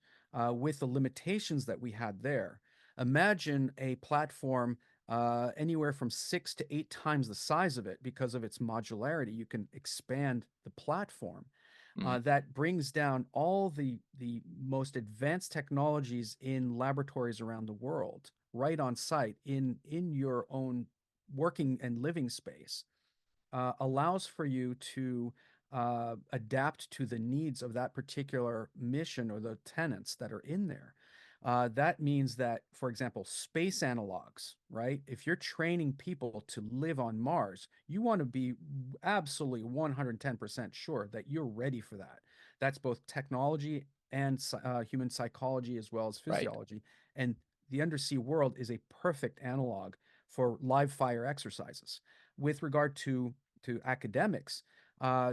S2: with the limitations that we had there. Imagine a platform anywhere from 6 to 8 times the size of it because of its modularity. You can expand the platform.
S1: hmm,
S2: That brings down all the most advanced technologies in laboratories around the world, right on site in your own working and living space, allows for you to adapt to the needs of that particular mission or the tenants that are in there. That means that, for example, space analogs, right? If you're training people to live on Mars, you want to be absolutely 110% sure that you're ready for that, That's both technology and human psychology as well as
S1: Right.
S2: physiology. And the undersea world is a perfect analog for live fire exercises. With regard to academics,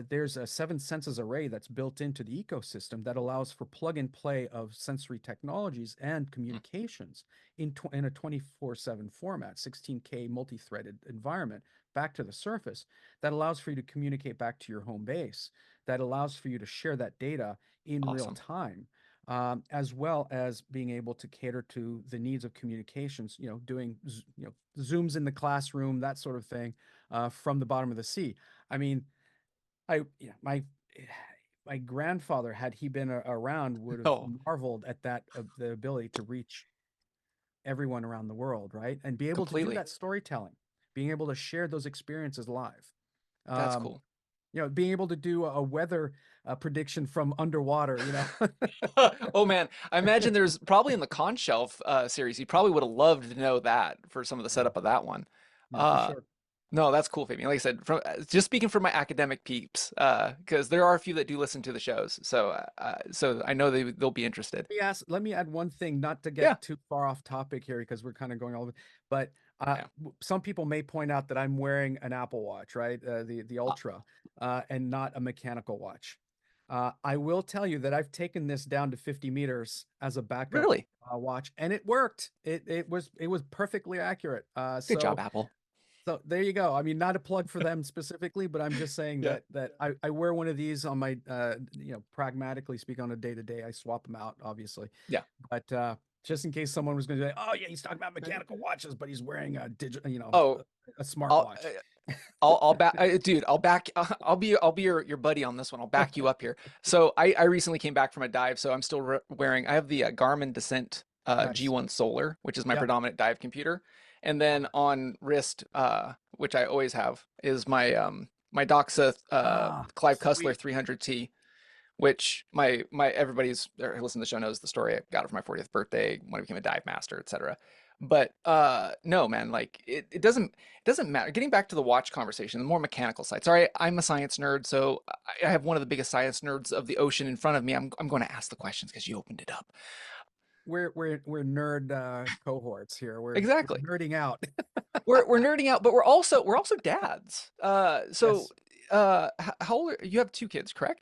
S2: there's a seven senses array that's built into the ecosystem that allows for plug and play of sensory technologies and
S1: Mm,
S2: communications in a 24/7 format, 16K multi-threaded environment back to the surface that allows for you to communicate back to your home base, that allows for you to share that data in real
S1: awesome.
S2: time, as well as being able to cater to the needs of communications, doing Zooms in the classroom, that sort of thing, from the bottom of the sea. I mean, I yeah, my grandfather, had he been around, would have
S1: Oh,
S2: marveled at that the ability to reach everyone around the world, right? And be able to do
S1: completely.
S2: that storytelling, being able to share those experiences live.
S1: That's
S2: Um,
S1: cool.
S2: being able to do a weather prediction from underwater.
S1: Oh man, I imagine there's probably in the Con Shelf series, you probably would have loved to know that for some of the
S2: Yeah,
S1: setup of that one.
S2: yeah, for
S1: Uh,
S2: sure.
S1: no, that's cool, Fabian. Like I said, from just speaking from my academic peeps, because there are a few that do listen to the shows, so I know they'll be interested.
S2: Let me add one thing, not to
S1: Yeah,
S2: get too far off topic here because we're kind of going all over, but
S1: yeah.
S2: some people may point out that I'm wearing an Apple Watch, right? The
S1: Uh,
S2: Ultra, and not a mechanical watch. I will tell you that I've taken this down to 50 meters as a backup
S1: really,
S2: watch, and it worked. It was perfectly accurate.
S1: good job, Apple.
S2: So there you go. I mean, not a plug for them specifically, but I'm just saying
S1: Yeah,
S2: that I wear one of these on my pragmatically speak, on a day to day. I swap them out, obviously,
S1: yeah.
S2: but just in case someone was going to say, "Oh yeah, he's talking about mechanical watches, but he's wearing a digital,
S1: Oh,
S2: a
S1: I'll
S2: smartwatch."
S1: I'll back, dude. I'll be your buddy on this one. I'll back you up here. So I recently came back from a dive, so I'm still wearing. I have the Garmin Descent
S2: Nice.
S1: G1 Solar, which is my
S2: Yep.
S1: predominant dive computer, and
S2: Love
S1: then
S2: it.
S1: on wrist, which I always have, is my Doxa
S2: Ah,
S1: Clive Cussler
S2: sweet.
S1: 300T, which my everybody's or who listen to the show knows the story. I got it for my 40th birthday when I became a dive master, etc. But no, man, like it doesn't matter. Getting back to the watch conversation, the more mechanical side. Sorry, I'm a science nerd, so I have one of the biggest science nerds of the ocean in front of me. I'm going to ask the questions because you opened it up.
S2: We're nerd cohorts here. We're
S1: Exactly.
S2: nerding out.
S1: We're nerding out, but we're also dads. So
S2: Yes.
S1: how old you have two kids, correct?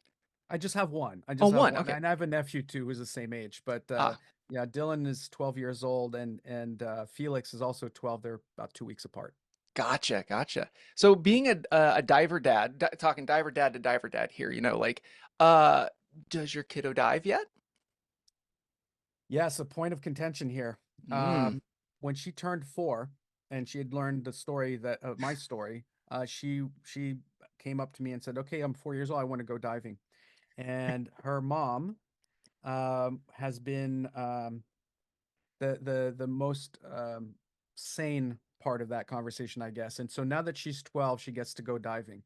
S2: I just have one. I
S1: Oh,
S2: just have
S1: one.
S2: one,
S1: Okay.
S2: and I have a nephew too who's the same age. But
S1: Ah,
S2: yeah, Dylan is 12 years old, and Felix is also 12. They're about 2 weeks apart.
S1: gotcha, gotcha. So being a diver dad, talking diver dad to diver dad here, like, uh, does your kiddo dive yet?
S2: Yes, a point of contention here.
S1: Mm,
S2: When she turned 4 and she had learned the story that my story, she came up to me and said, "Okay, I'm 4 years old. I want to go diving." And her mom has been the most sane part of that conversation, I guess. And so now that she's 12, she gets to go diving,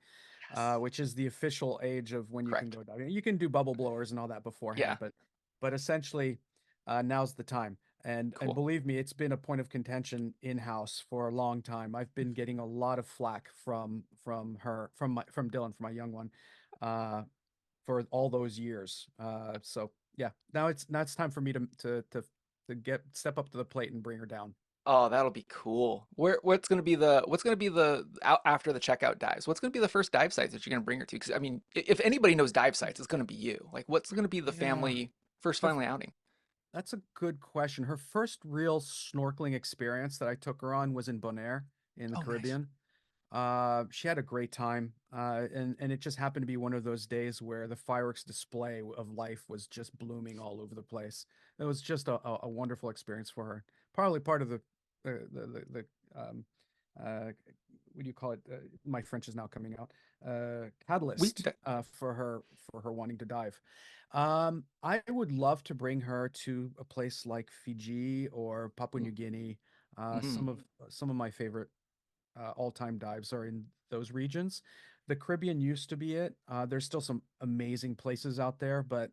S1: yes.
S2: which is the official age of when you can
S1: Correct.
S2: go diving. You can do bubble blowers and all that
S1: Yeah.
S2: beforehand, but essentially, now's the time. And
S1: Cool.
S2: believe me, it's been a point of contention in house for a long time. I've been getting a lot of flack from Dylan, from my young one, uh, for all those years. So yeah, now it's time for me to get step up to the plate and bring her down.
S1: Oh, that'll be cool. What's gonna be the after the checkout dives? What's gonna be the first dive sites that you're gonna bring her to? Because I mean, if anybody knows dive sites, it's gonna be you. Like, what's gonna be the
S2: Yeah,
S1: family first
S2: her,
S1: family outing?
S2: that's a good question. Her first real snorkeling experience that I took her on was in Bonaire in the
S1: Oh, nice.
S2: Caribbean. She had a great time, and it just happened to be one of those days where the fireworks display of life was just blooming all over the place. It was just a wonderful experience for her. Probably part of the what do you call it? My French is now coming out.
S1: We
S2: Catalyst for her wanting to dive. I would love to bring her to a place like Fiji or Papua New Guinea.
S1: mm,
S2: Some of my favorite all-time dives are in those regions. The Caribbean used to be it. There's still some amazing places out there, but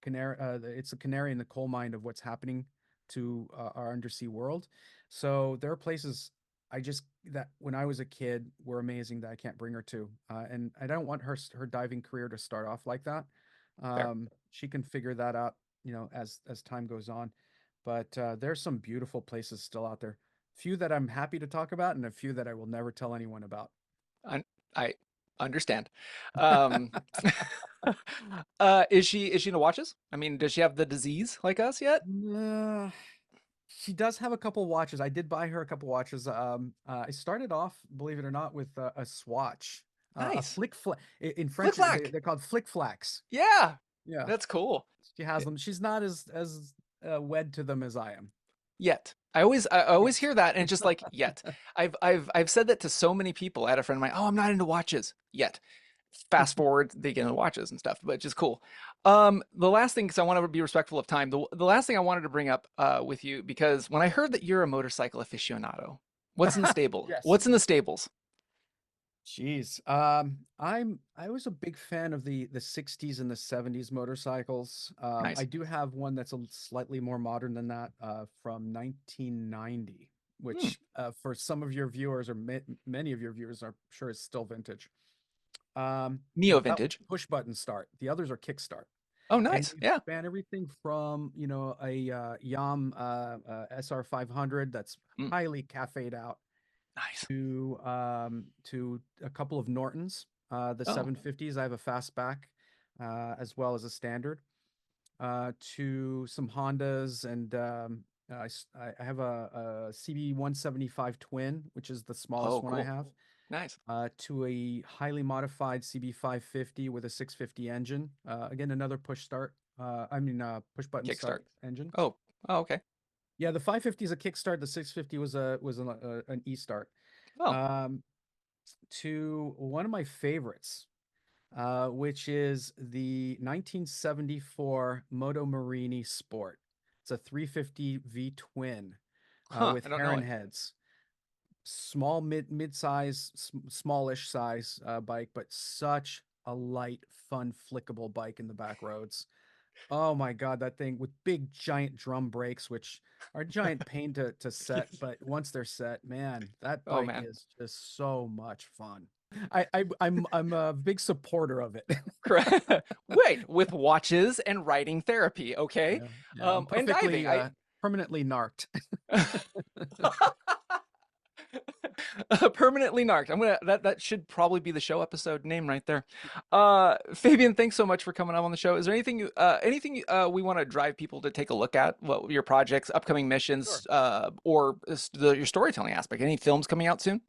S2: it's a canary in the coal mine of what's happening to our undersea world. So there are places that when I was a kid were amazing that I can't bring her to, and I don't want her diving career to start off like that.
S1: Fair.
S2: She can figure that out, as time goes on. But there's some beautiful places still out there. Few that I'm happy to talk about, and a few that I will never tell anyone about.
S1: I understand. Um, is she into watches? I mean, does she have the disease like us yet?
S2: Uh, she does have a couple watches. I did buy her a couple watches. I started off, believe it or not, with a swatch, a
S1: Nice.
S2: flick flack. In
S1: Flick
S2: French,
S1: flack.
S2: they're called flick flacks.
S1: Yeah,
S2: Yeah,
S1: that's cool.
S2: she has them. She's not as wed to them as I am.
S1: Yet. I always
S2: Yet.
S1: hear that and it's just like yet. I've said that to so many people. I had a friend of mine, oh, I'm not into watches yet. Fast forward, they get into watches and stuff, but just cool. The last thing, because I want to be respectful of time, the last thing I wanted to bring up with you, because when I heard that you're a motorcycle aficionado, what's in the stable?
S2: Yes.
S1: What's in the stables?
S2: Jeez. I was a big fan of the 60s and the 70s motorcycles. I
S1: Nice.
S2: do have one that's slightly more modern than that, from 1990,
S1: Hmm.
S2: which, for some of your viewers, or many of your viewers, are sure is still vintage.
S1: Neo
S2: That one's
S1: vintage.
S2: push button start. The others are kickstart.
S1: Oh,
S2: And
S1: nice.
S2: you
S1: Yeah.
S2: span everything from, a Yam SR 500 that's
S1: Mm,
S2: highly cafeed out,
S1: nice.
S2: to a couple of Nortons, the
S1: Oh,
S2: 750s. I have a fastback, as well as a standard, to some Hondas, and I have a CB 175 twin, which is the smallest
S1: oh,
S2: one I
S1: cool.
S2: have,
S1: Nice.
S2: to a highly modified CB 550 with a 650 engine. Again, another push button
S1: Kickstart.
S2: start engine.
S1: Oh, oh, okay.
S2: Yeah, the 550 is a kickstart. The 650 was an e-start.
S1: Oh,
S2: Um, to one of my favorites, which is the 1974 Moto Morini Sport. It's a 350 V twin,
S1: huh.
S2: with
S1: I don't know
S2: heron
S1: it.
S2: heads. Small, mid-size, smallish size, bike, but such a light, fun, flickable bike in the back roads. Oh my God, that thing with big giant drum brakes, which are a giant pain to set, but once they're set, man, that
S1: Oh
S2: bike
S1: man.
S2: is just so much fun. I'm a big supporter of it.
S1: Correct. Wait, with watches and writing therapy, okay?
S2: Yeah, yeah, I'm
S1: And diving.
S2: perfectly permanently narked.
S1: Permanently narked. That should probably be the show episode name right there. Fabian, thanks so much for coming on the show. Is there anything we want to drive people to take a look at? What your projects, upcoming
S2: Sure.
S1: missions, or your storytelling aspect? Any films coming out soon?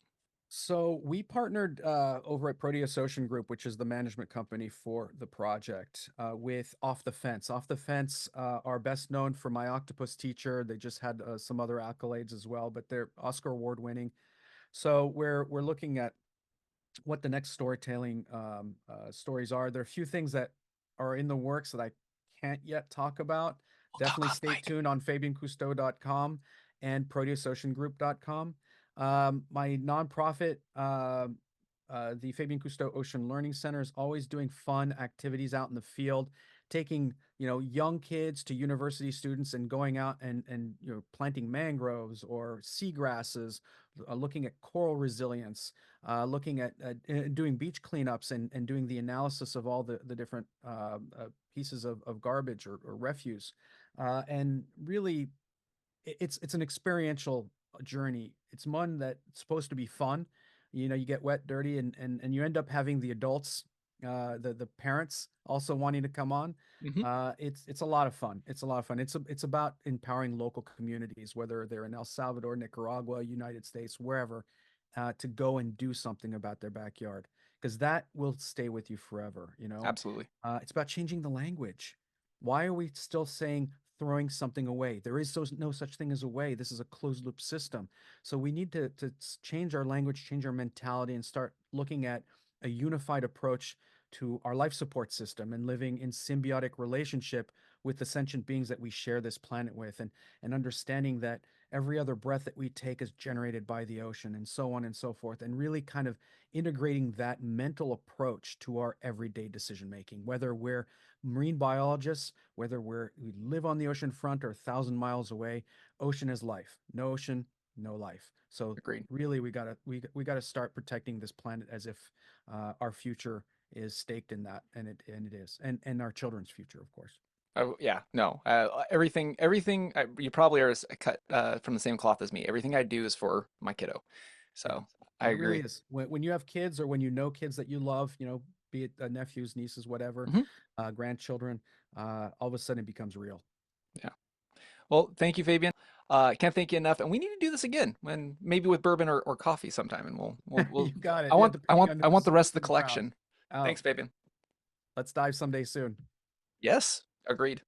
S2: So we partnered, over at Proteus Ocean Group, which is the management company for the project, with Off the Fence. Off the Fence are best known for My Octopus Teacher. They just had some other accolades as well, but they're Oscar award winning. So we're looking at what the next storytelling, stories are. There are a few things that are in the works that I can't yet talk about.
S1: We'll talk
S2: Definitely
S1: off
S2: stay
S1: mic.
S2: tuned on FabienCousteau.com and ProteusOceanGroup.com. My nonprofit, the Fabien Cousteau Ocean Learning Center, is always doing fun activities out in the field, taking, young kids to university students and going out and planting mangroves or seagrasses, looking at coral resilience, looking at, doing beach cleanups, and doing the analysis of all the different, pieces of garbage or refuse, and really, it's an experiential journey. It's one that's supposed to be fun. You get wet, dirty, and you end up having the adults, the parents also wanting to come on.
S1: Hmm.
S2: It's a lot of fun. It's a lot of fun. It's about empowering local communities, whether they're in El Salvador, Nicaragua, United States, wherever, to go and do something about their backyard, because that will stay with you forever.
S1: Absolutely.
S2: It's about changing the language. Why are we still saying throwing something away? There is no such thing as away. This is a closed loop system. So we need to change our language, change our mentality, and start looking at a unified approach to our life support system and living in symbiotic relationship with the sentient beings that we share this planet with, and understanding that every other breath that we take is generated by the ocean, and so on and so forth, and really kind of integrating that mental approach to our everyday decision making, whether we're marine biologists, whether we live on the ocean front or 1,000 miles away. Ocean is life. No ocean, no life. So
S1: Agreed.
S2: really, we gotta start protecting this planet as if, our future is staked in that, and it is, and our children's future, of course.
S1: Oh, yeah, no. Everything. You probably are cut from the same cloth as me. Everything I do is for my kiddo.
S2: Yeah,
S1: So I
S2: it really
S1: agree.
S2: is. When you have kids, or when you know kids that you love, be it nephews, nieces, whatever,
S1: Hmm.
S2: grandchildren, all of a sudden it becomes real.
S1: Yeah. Well, thank you, Fabian. Can't thank you enough. And we need to do this again when maybe with bourbon or coffee sometime. And we'll
S2: You got
S1: I
S2: it. Yeah,
S1: want I
S2: depending
S1: want
S2: on
S1: I want the rest of
S2: who's
S1: the
S2: in the crowd.
S1: collection.
S2: Oh,
S1: Thanks, Fabian.
S2: let's dive someday soon.
S1: Yes, agreed.